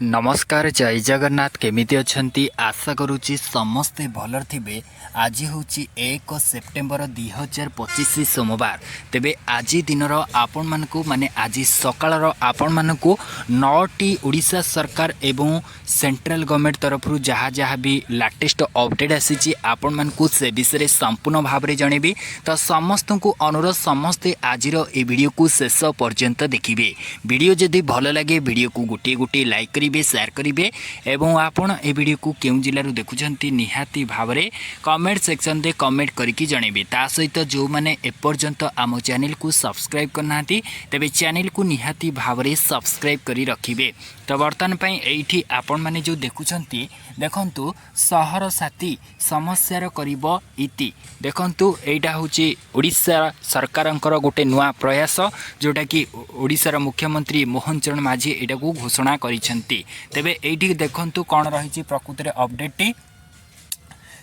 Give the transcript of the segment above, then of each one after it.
नमस्कार जय जगन्नाथ केमिति अछंती आशा करुच्ची समस्ते भलर थिबे। आज हूँ 1 सेप्टेम्बर 2025 सोमवार। तेबे आज दिनर आपण मानकु माने आज सकाळर आपण मानकु 9टी ओडिशा सरकार एवं सेंट्रल गवर्नमेंट तरफ जहाँ जहाँ भी लाटेस्ट अपडेट आसी आपण मानकु से विषय संपूर्ण भाव में जनइबी। तो समस्त को अनुरोध समस्ते आज ए वीडियो को शेष पर्यंत देखिए। वीडियो जदि भल लगे वीडियो को गोटे गोटे लाइक करेंगे, शेयर करेंगे एवं आपण ए वीडियो को केउ जिल्लारू देखुछंती निहाती भाव में कमेंट सेक्शन दे कमेंट करके जनइबे। ता सहित जो माने एपर्यंत आम चैनल को सब्सक्राइब करना तेबे चैनल को निहाती भाव में सब्सक्राइब करी रखिबे। तो बर्तमान पई एठी आपण माने जो देखुछंती देखंतु सहर साथी समस्यार करिबो इति देखंतु एटा होची ओडिशा सरकारंकर गोटे नुआ प्रयास जोटा कि ओडिशार मुख्यमंत्री मोहन चरण माझी एटा को घोषणा करिसंती। तेबे एठी देखंतु कोन रहिछि प्रकृति रे अपडेट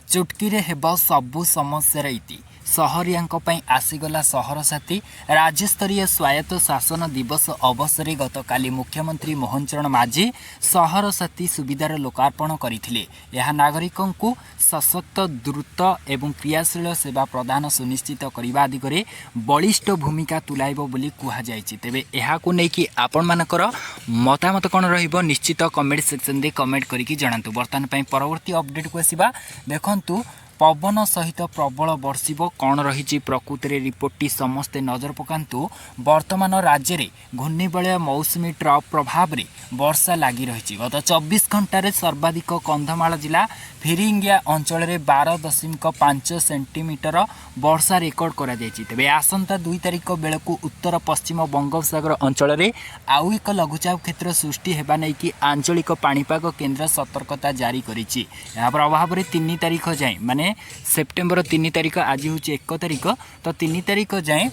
चुटकी रे हेबो सबु समस्या इति सहरियांक पई आसीगला सहर साथी। राज्यस्तरीय स्वायत्त शासन दिवस अवसर गतकाली मुख्यमंत्री मोहन चरण माझी सहर साथी सुविधार लोकार्पण करथिले। यह नागरिकों को सशक्त द्रुत एवं क्रियाशील सेवा प्रदान सुनिश्चित करने दिगरे बलिष्ठ भूमिका तुलाइब बोली कुहा जायछि। तेबे एहाकु नेकी आपण मानकर मतामत कोन रहिबो निश्चित कमेंट सेक्शन दे कमेंट करिकि जणांतु। बर्तमान पई परवर्ती अपडेट को आसीबा देखंतु पवन सहित प्रबल वर्षिब कौन रही प्रकृति रिपोर्ट समस्ते नजर पकांतु। वर्तमान राज्य में घूर्णिबलय मौसुमी ट्रफ प्रभाव में वर्षा लगी रही। गत 24 घंटे सर्वाधिक कंधमाल जिला फिरिंगिया अंचल में 12.5 सेंटीमीटर वर्षा रेकर्ड करा जायछि। तेबे आसंता 2 तारिख बेलू उत्तर पश्चिम बंगोपसागर अंचल में आउ एक लघुचाप क्षेत्र सृष्टि हेबा नै कि आंचलिक पाणीपाग केन्द्र सतर्कता जारी करिछि। या प्रभाव में 3 तारिख जाए माने सेप्टेम्बर 3 तारिख आज हूँ 1 तारिख तो 3 तारिख जाए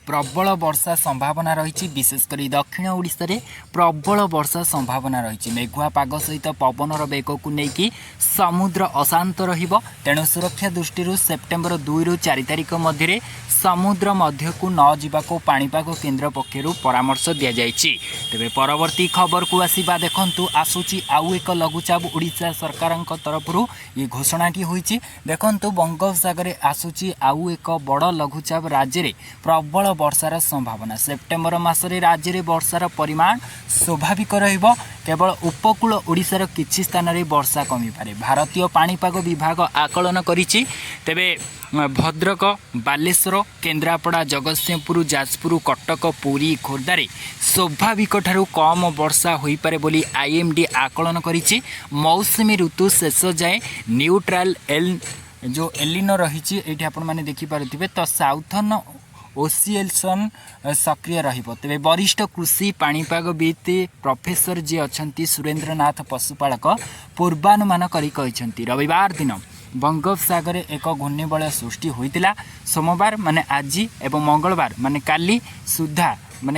प्रबल वर्षा संभावना रही। विशेषकर दक्षिण ओडिशा रे प्रबल वर्षा संभावना रही। मेघुआ पाग सहित पवनर बेग को लेकिन समुद्र अशांत रहिबो। तेणु सुरक्षा दृष्टि सेप्टेम्बर 2 ରୁ 4 तारिख मध्य समुद्र मध्य को न जावाक पाणीपाग केन्द्र पक्षर परामर्श दि जाइछि। तेबे परवर्ती खबर को आसीबा देखंतु आसुची आउ एक लघुचाप ओडिशा सरकार तरफ ये घोषणा की होइछि। देखंतु बंगोपसागर आसुची आउ एक बड़ लघुचाप राज्य में प्रबल वर्षार संभावना। सेप्टेम्बर मासरे राज्य में वर्षार परिमाण स्वाभाविक रहिबो। केवल उपकूल ओडिशार किछि स्थान रे वर्षा कमी पारे भारतीय पाणीपाग विभाग आकलन करिछि। तेबे भद्रक बालेश्वर केन्द्रापड़ा जगतसिंहपुर जाजपुर कटक पुरी खोर्धारे स्वाभाविक ठारू कम वर्षा होई पारे बोली आईएमडी आकलन करिछि। मौसुमी ऋतु शेष जाए न्यूट्रल जो एलिनो रही ये आपण मैंने देखिपे। तो साउथर्न ओसिएशन सक्रिय रहिबो। तेबे वरिष्ठ कृषि पाणीपागविद प्रोफेसर जी अछंती सुरेंद्रनाथ पशुपालक पूर्वानुमान करी कहिसंती रविवार दिन बंगोपसागर एक घूर्णिबलय सृष्टि होइतिला। सोमवार माने आज एवं मंगलवार माने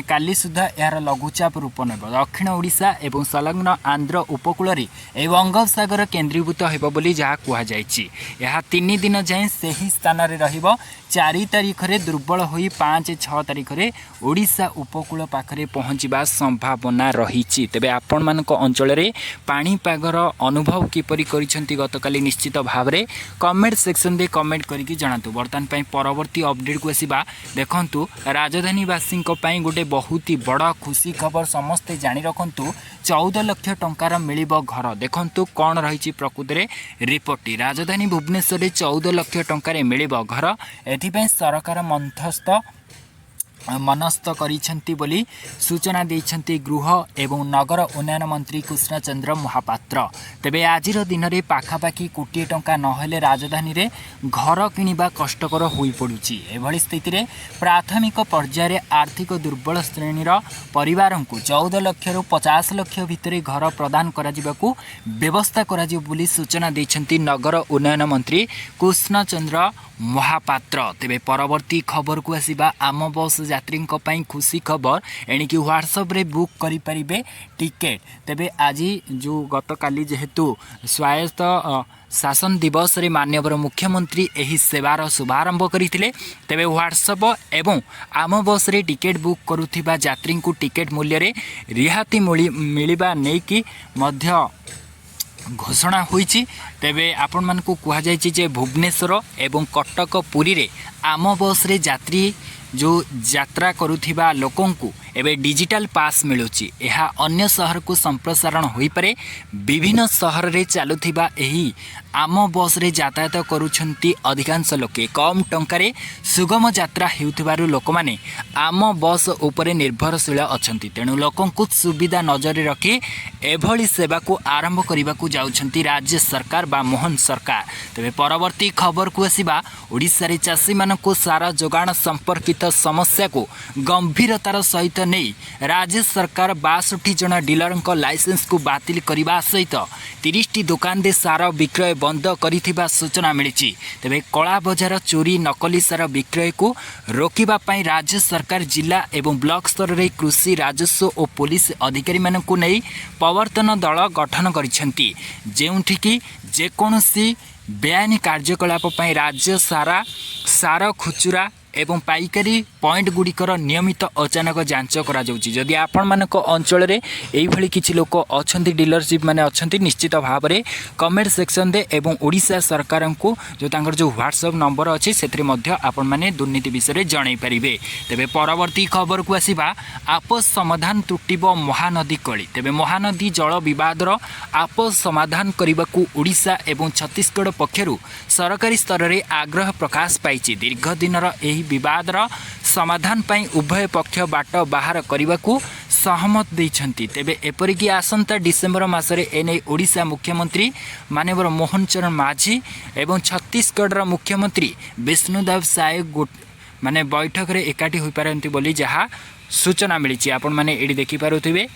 काली सुधा यार लघुचाप रूप नेब। दक्षिण ओडिशा एवं संलग्न आंध्र उपकूल रे ए बंगोपसागर केन्द्रीभूत हेबो बोली जहाँ कुहा जायछि। यह 3 दिन जाए सही स्थान रे रहिबो। 4 तारिख रे दुर्बल होई 5-6 तारिख रे ओडिशा उपकूल पाखरे पहुँचवा संभावना रही। तेबे आपण मानक अंचल रे पाणीपागर अनुभव किपरि करिसंती गतकाली निश्चित भाव में कमेंट सेक्शन दे कमेंट करके जणातु। बर्तमान पई परवर्ती अपडेट को आसीबा देखंतु राजधानीवासी गोटे बहुत ही बड़ा खुशी खबर समस्ते जानी रखंतु। 14 लाख टंकार मिलिबो घर। देखंतु कौन रही प्रकृति रिपोर्ट राजधानी भुवनेश्वर में 14 लाख टंकार मिलिबो घर। एथिपई सरकार मनस्थ करिसेंती बोली सूचना देइछंती गृह एवं नगर उन्नयन मंत्री कृष्णचंद्र महापात्र। तेबे आजिर दिन में पाखापाखि कोटी टंका नहेले राजधानी रे घर किनिबा कष्टकर होई पड़ुछि। एभली स्थिति रे प्राथमिक पर्यायर आर्थिक दुर्बल श्रेणीर परिवार को 14 लाख रु 50 लाख भितर घर प्रदान कराजिबाकू व्यवस्था कराजिबो बोली सूचना देइछंती नगर उन्नयन मंत्री कृष्णचंद्र महापात्र। तेबे परवर्ती खबर को आसीबा आम बस यात्री खुशी खबर एणिकी व्हाट्सअप रे बुक करें टिकेट। तेबे आज जो गतकाली जेहेतु स्वायत्त शासन दिवस रे माननीय मुख्यमंत्री एही सेवार शुभारंभ करथिले। तेबे व्हाट्सअप एवं आम बस रे टिकेट बुक करुथिबा यात्री को टिकेट मूल्य रे रिहाती मिलिबा नेकी मध्य घोषणा होईची। तेबे आपण मानकु कुहा जायछि जे भुवनेश्वर एवं कटक पुरी रे आम बस रे यात्री जो यात्रा करुथिबा लोकंकु एबे डिजिटल पास मिलुची। यह अन्य शहर को संप्रसारण होई पारे। विभिन्न शहर रे चालुथिबा एही आम बस रे यातायात करुछंती अधिकांश लोके कम टंकारे सुगम यात्रा हेउथिबारु लोक माने आम बस उपरे निर्भरशील अछंती। तेणु लोकंकु सुविधा नजर रखी एभली सेवा को आरंभ करने को जाउछंती राज्य सरकार बा मोहन सरकार। तेबे परवर्ती खबर को आसीबा ओडिसा रे चाषी मानको सारा जोगाण संपर्कित समस्या को गंभीरतार सहित नहीं राज्य सरकार 62 जन डीलर लाइसेंस को बातिल करने सहित 30 दुकान दे सार विक्रय बंद करिथिबा सूचना मिली। तेबे कला बजार चोरी नकली सार विक्रय को रोकिबा पई राज्य सरकार जिला एवं ब्लॉक स्तर रे कृषि राजस्व और पुलिस अधिकारी मानकु नहीं प्रवर्तन दल गठन करिसेंती। जेउठिकी जेकोसी बेआईन कार्यकलाप पई राज्य सारा सार खुचुरा एवं पाइकारी पॉइंट गुड़िकर नियमित अचानक जांच करा जाउची। जदि आपण मानक अंचल रे एई भली किछि लोक अछंती डीलरशिप माने अछंती निश्चित भाव में कमेंट सेक्शन दे एवं ओडिशा सरकार को जो तांकर जो व्हाट्सएप नंबर अच्छी से आपण माने दुर्नीति विषय जणै परिबे। तेबे परवर्ती खबर को आसीबा आपस समाधान त्रुटिब महानदी कली। तेबे महानदी जल विवादर आपस समाधान करने ओडिशा एवं छत्तीसगढ़ पक्षरु सरकारी स्तर में आग्रह प्रकाश पाई। दीर्घ दिन विवादर समाधान पाई उभय पक्ष बाट बाहर करने को सहमत देइछंती। तेबे एपरिकी आसंता डिसेम्बर मासरे एने ओडिशा मुख्यमंत्री माननीय मोहन चरण माझी एवं छत्तीसगढ़ मुख्यमंत्री विष्णुदेव साय माने बैठक रे एकाठी होई पारंती बोली जहा सूचना मिली। आपण माने एडी देखि पारुथिबे।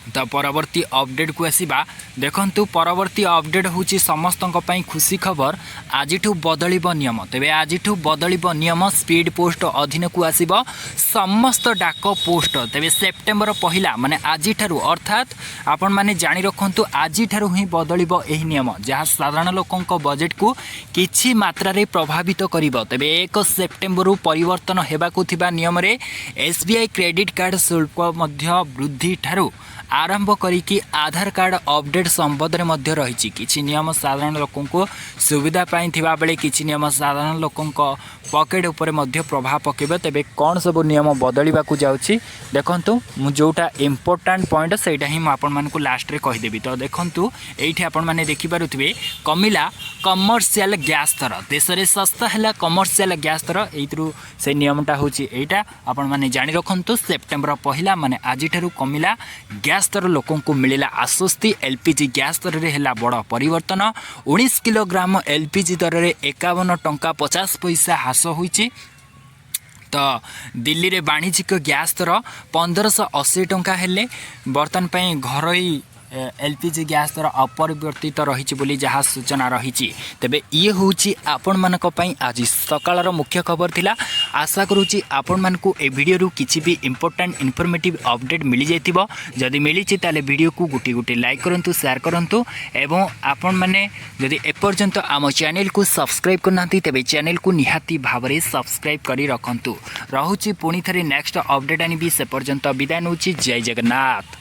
तो परवर्ती अपडेट को आसीबा देखंतु परवर्ती अपडेट होची समस्तक पई खुशी खबर। आजिठू बदलिबो नियम। तेबे आजिठू बदलिबो नियम स्पीड पोस्ट अधीन को आसीबो समस्त डाक पोस्ट। तेबे सेप्टेम्बर पहिला माने आजिठारु अर्थात आपण माने जानि रखंतु आजिठारु ही बदलिबो एही नियम जहाँ साधारण लोकंक बजेट को किछि मात्रा रे प्रभावित करिवो। तेबे 1 सेप्टेम्बर परिवर्तन हेबाकु थिबा नियम रे एसबीआई क्रेडिट कार्ड शुल्क मध्य वृद्धि ठारू आरंभ करिकी आधार कार्ड अपडेट संबंध में मध्य रही। किछि नियम साधारण लोकों को सुविधा पाई थिबा बेले किछि नियम साधारण लोकों पॉकेट ऊपर मध्य प्रभाव पकेबे। तेबे कौन सब नियम बदलिबा को जाउछि देखंतु मु जोटा इंपोर्टेंट पॉइंट सेटा ही आपण मानकु लास्ट रे कहि देबी। तो देखंतु एठी आपण माने देखि पारुथिबे कमिला कमर्शियल गैस दर। देश रे सस्ता हैला कमर्शियल गैस दर। एइतरु से नियमटा होछि एटा आपण माने जानि रखंतु सेप्टेम्बर पहिला माने आजिठारु कमिला गैस दर लोकों को मिलला आश्वस्ति। एलपीजी गैस दर रे हैला बड़ परिवर्तन। 19 किलोग्राम एलपीजी दर रे 51 टंका 50 पैसा हास होईछि। तो दिल्ली रे वाणिज्यिक गैस दर 1580 टंका हेले बर्तन पई घरोई एलपीजी गैस दर अपरिवर्तित रही बोली जहाँ सूचना रही। तेबे ये हूँ आपण मानक पई आज सकाळर मुख्य खबर थिला। आशा करूची आपण मानकु ए वीडियो रु किछि भी इंपोर्टेंट इनफॉर्मेटिव अपडेट मिली जाइतिबो। जदि मिली ताले वीडियो को गुटी गुटी लाइक करंतु शेयर करंतु एवं आपण माने जदि एपर्यंत आम चैनल को सब्सक्राइब करनांती तेबे चैनल को निहाती भाबरे सब्सक्राइब करी रखंतु। रहुची पुणी थरे नेक्स्ट अपडेट आनिबी। से पर्यंत विदाय नउची। जय जगन्नाथ।